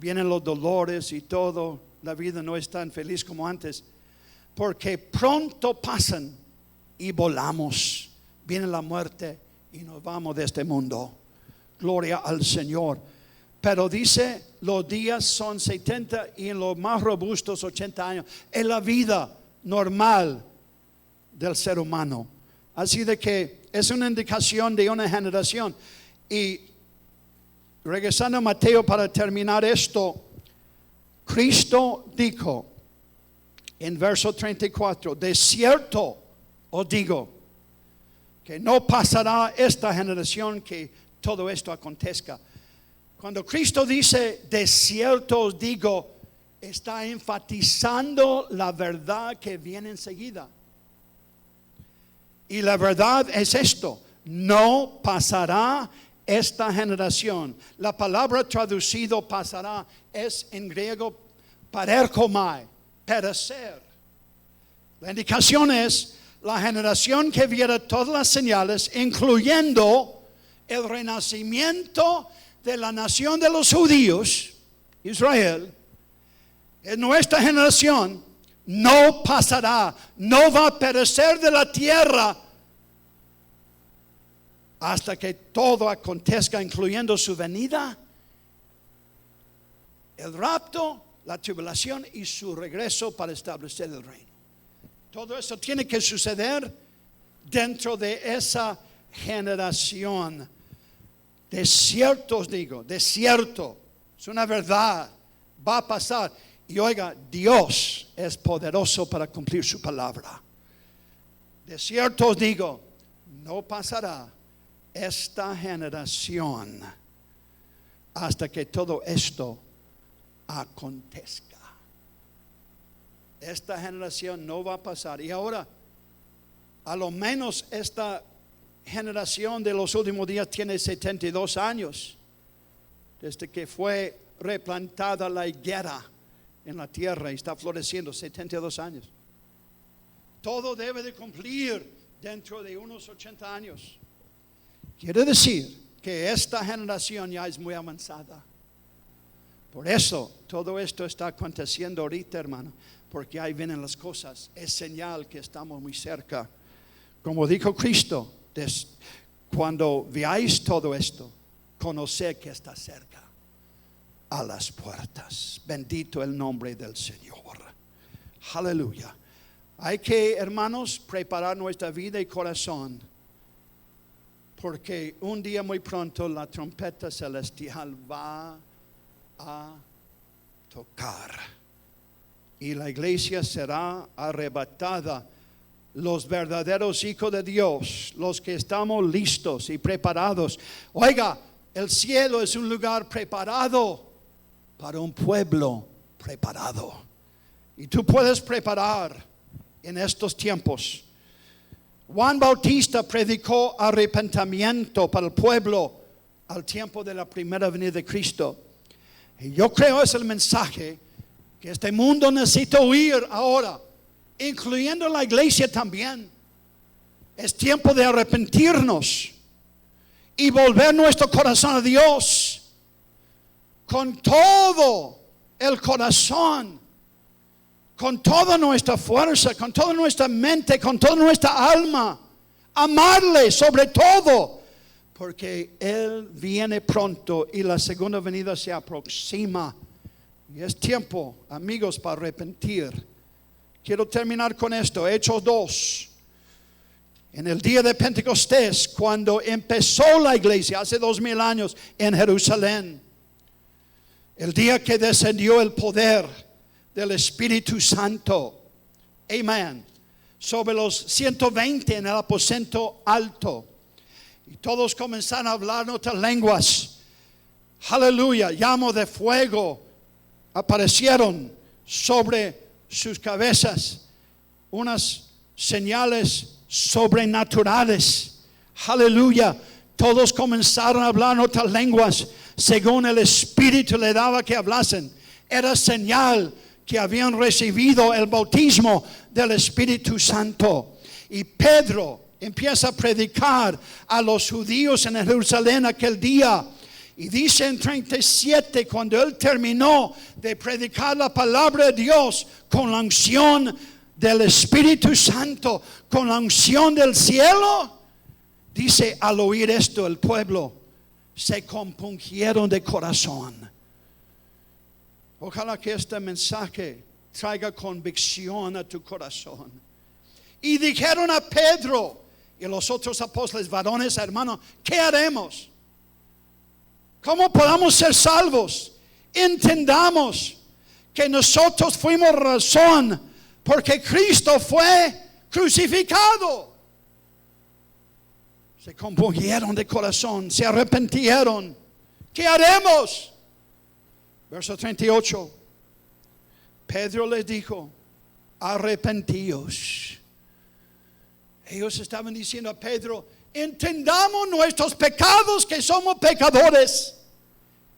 vienen los dolores y todo. La vida no es tan feliz como antes. Porque pronto pasan y volamos. Viene la muerte y nos vamos de este mundo. Gloria al Señor. Pero dice, los días son 70 y en los más robustos 80 años. Es la vida normal del ser humano. Así de que es una indicación de una generación. Y regresando a Mateo para terminar esto, Cristo dijo en verso 34, de cierto os digo que no pasará esta generación que todo esto acontezca. Cuando Cristo dice de cierto os digo, está enfatizando la verdad que viene enseguida. Y la verdad es esto: no pasará esta generación. La palabra traducido pasará es en griego parerkomai, perecer. La indicación es la generación que viera todas las señales, incluyendo el renacimiento de la nación de los judíos, Israel. En nuestra generación no pasará, no va a perecer de la tierra hasta que todo acontezca, incluyendo su venida, el rapto, la tribulación y su regreso para establecer el reino. Todo eso tiene que suceder dentro de esa generación. De cierto os digo, de cierto, es una verdad, va a pasar. Y oiga, Dios es poderoso para cumplir su palabra. De cierto os digo, no pasará esta generación hasta que todo esto acontezca. Esta generación no va a pasar. Y ahora, A lo menos esta generación de los últimos días tiene 72 años, desde que fue replantada la higuera en la tierra y está floreciendo. 72 años. Todo debe de cumplir dentro de unos 80 años. Quiere decir que esta generación ya es muy avanzada. Por eso todo esto está aconteciendo ahorita, hermano, porque ahí vienen las cosas. Es señal que estamos muy cerca. Como dijo Cristo, cuando veáis todo esto, conoced que está cerca, a las puertas. Bendito el nombre del Señor. Aleluya. Hay que, hermanos, preparar nuestra vida y corazón, porque un día muy pronto la trompeta celestial va a tocar y la iglesia será arrebatada. Los verdaderos hijos de Dios, los que estamos listos y preparados. Oiga, el cielo es un lugar preparado para un pueblo preparado. Y tú puedes preparar en estos tiempos. Juan Bautista predicó arrepentimiento para el pueblo al tiempo de la primera venida de Cristo. Y yo creo es el mensaje que este mundo necesita oír ahora, incluyendo la iglesia también. Es tiempo de arrepentirnos y volver nuestro corazón a Dios con todo el corazón, con toda nuestra fuerza, con toda nuestra mente, con toda nuestra alma. Amarle sobre todo, porque Él viene pronto y la segunda venida se aproxima. Y es tiempo, amigos, para arrepentir. Quiero terminar con esto. Hechos 2. En el día de Pentecostés, cuando empezó la iglesia hace 2000 años en Jerusalén, el día que descendió el poder del Espíritu Santo, amén, sobre los 120 en el aposento alto, y todos comenzaron a hablar en otras lenguas. Aleluya. Llamas de fuego aparecieron sobre sus cabezas, unas señales sobrenaturales. Aleluya. Todos comenzaron a hablar en otras lenguas según el Espíritu le daba que hablasen. Era señal que habían recibido el bautismo del Espíritu Santo. Y Pedro empieza a predicar a los judíos en Jerusalén aquel día. Y dice en 37, cuando él terminó de predicar la palabra de Dios con la unción del Espíritu Santo, con la unción del cielo, dice, al oír esto el pueblo se compungieron de corazón. Ojalá que este mensaje traiga convicción a tu corazón. Y dijeron a Pedro y a los otros apóstoles, varones, hermanos, ¿qué haremos? ¿Cómo podamos ser salvos? Entendamos que nosotros fuimos razón porque Cristo fue crucificado. Se compungieron de corazón, se arrepintieron. ¿Qué haremos? Verso 38. Pedro les dijo, arrepentíos. Ellos estaban diciendo a Pedro, entendamos nuestros pecados, que somos pecadores.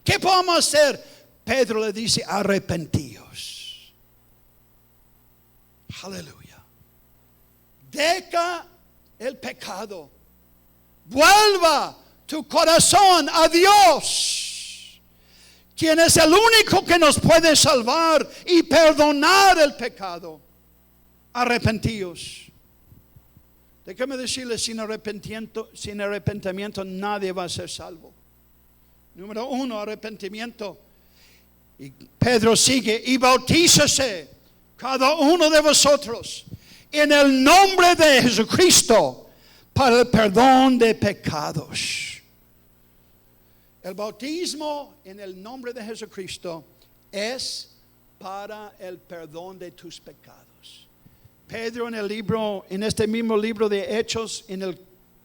¿Qué podemos hacer? Pedro le dice, arrepentíos. Aleluya. Deja el pecado. Vuelva tu corazón a Dios, quien es el único que nos puede salvar y perdonar el pecado. Arrepentíos. Déjame decirles, sin arrepentimiento nadie va a ser salvo. Número 1, arrepentimiento. Y Pedro sigue, y bautízase cada uno de vosotros en el nombre de Jesucristo para el perdón de pecados. El bautismo en el nombre de Jesucristo es para el perdón de tus pecados. Pedro en este mismo libro de Hechos, en el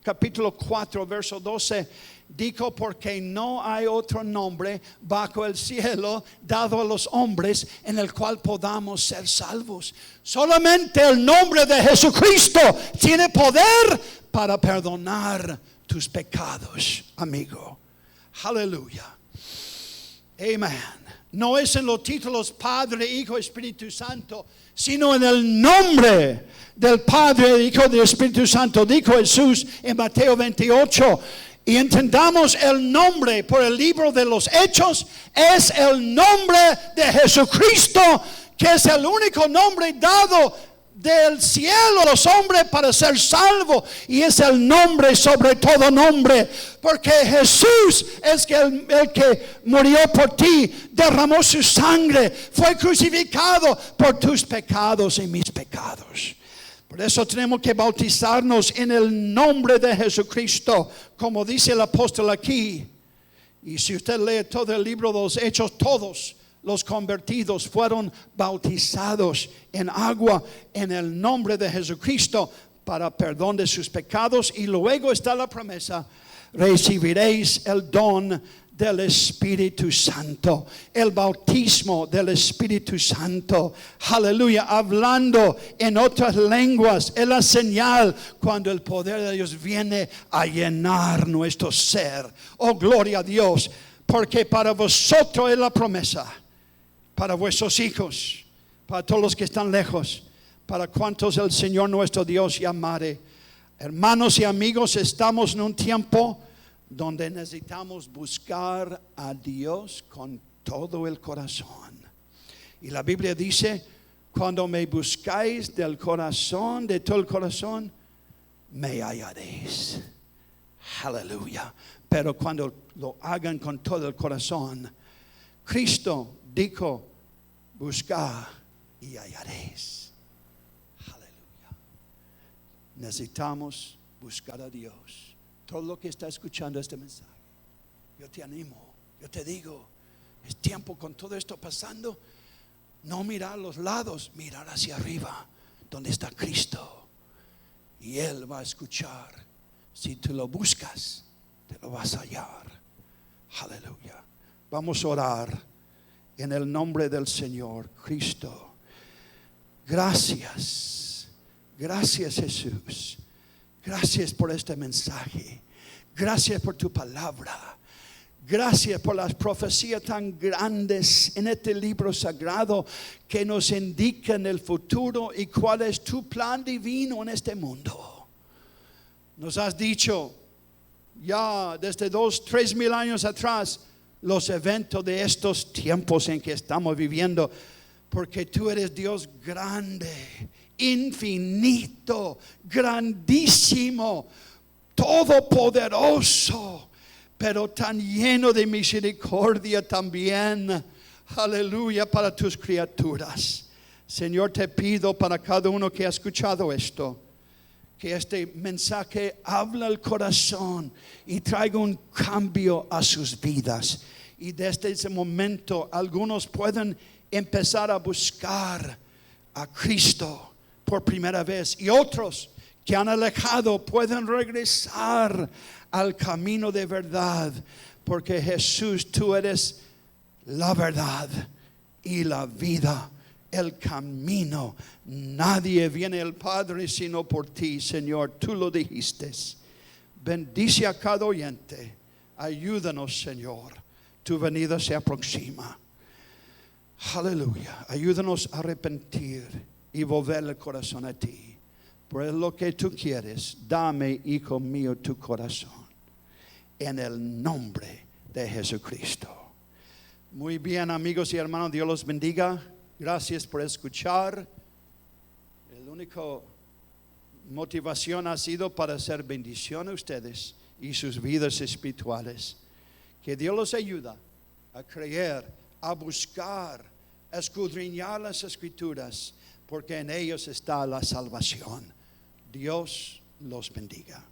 capítulo 4, verso 12, dijo, porque no hay otro nombre bajo el cielo dado a los hombres en el cual podamos ser salvos. Solamente el nombre de Jesucristo tiene poder para perdonar tus pecados, amigo. Aleluya. Amén. No es en los títulos Padre, Hijo, Espíritu Santo, sino en el nombre del Padre, Hijo y Espíritu Santo. Dijo Jesús en Mateo 28. Y entendamos el nombre por el libro de los Hechos. Es el nombre de Jesucristo, que es el único nombre dado del cielo a los hombres para ser salvos. Y es el nombre sobre todo nombre, porque Jesús es el que murió por ti, derramó su sangre, fue crucificado por tus pecados y mis pecados. Por eso tenemos que bautizarnos en el nombre de Jesucristo, como dice el apóstol aquí. Y si usted lee todo el libro de los Hechos, todos los convertidos fueron bautizados en agua en el nombre de Jesucristo para perdón de sus pecados. Y luego está la promesa: recibiréis el don del Espíritu Santo, el bautismo del Espíritu Santo. Aleluya. Hablando en otras lenguas es la señal cuando el poder de Dios viene a llenar nuestro ser. Oh, gloria a Dios, porque para vosotros es la promesa, para vuestros hijos, para todos los que están lejos, para cuantos el Señor nuestro Dios llamare. Hermanos y amigos, estamos en un tiempo donde necesitamos buscar a Dios con todo el corazón. Y la Biblia dice: cuando me buscáis del corazón, de todo el corazón, me hallaréis. Aleluya. Pero cuando lo hagan con todo el corazón, Cristo dijo: buscad y hallaréis. Aleluya. Necesitamos buscar a Dios. Todo lo que está escuchando este mensaje, yo te animo, yo te digo, es tiempo con todo esto pasando, no mirar a los lados, mirar hacia arriba, donde está Cristo. Y Él va a escuchar. Si tú lo buscas, te lo vas a hallar. Aleluya. Vamos a orar en el nombre del Señor Cristo. Gracias, gracias Jesús. Gracias por este mensaje. Gracias por tu palabra. Gracias por las profecías tan grandes en este libro sagrado que nos indican el futuro y cuál es tu plan divino en este mundo. Nos has dicho ya desde 2,000-3,000 años atrás los eventos de estos tiempos en que estamos viviendo, porque tú eres Dios grande, infinito, grandísimo, todopoderoso, pero tan lleno de misericordia también. Aleluya, para tus criaturas. Señor, te pido para cada uno que ha escuchado esto, que este mensaje hable al corazón y traiga un cambio a sus vidas. Y desde ese momento algunos pueden empezar a buscar a Cristo por primera vez, y otros que han alejado pueden regresar al camino de verdad, porque Jesús, tú eres la verdad y la vida, el camino. Nadie viene al Padre sino por ti, Señor. Tú lo dijiste. Bendice a cada oyente. Ayúdanos, Señor. Tu venida se aproxima. Aleluya. Ayúdanos a arrepentir y volver el corazón a ti. Por lo que tú quieres, dame, hijo mío, tu corazón. En el nombre de Jesucristo. Muy bien, amigos y hermanos, Dios los bendiga. Gracias por escuchar. La única motivación ha sido para hacer bendición a ustedes y sus vidas espirituales. Que Dios los ayude a creer, a buscar, a escudriñar las Escrituras, porque en ellos está la salvación. Dios los bendiga.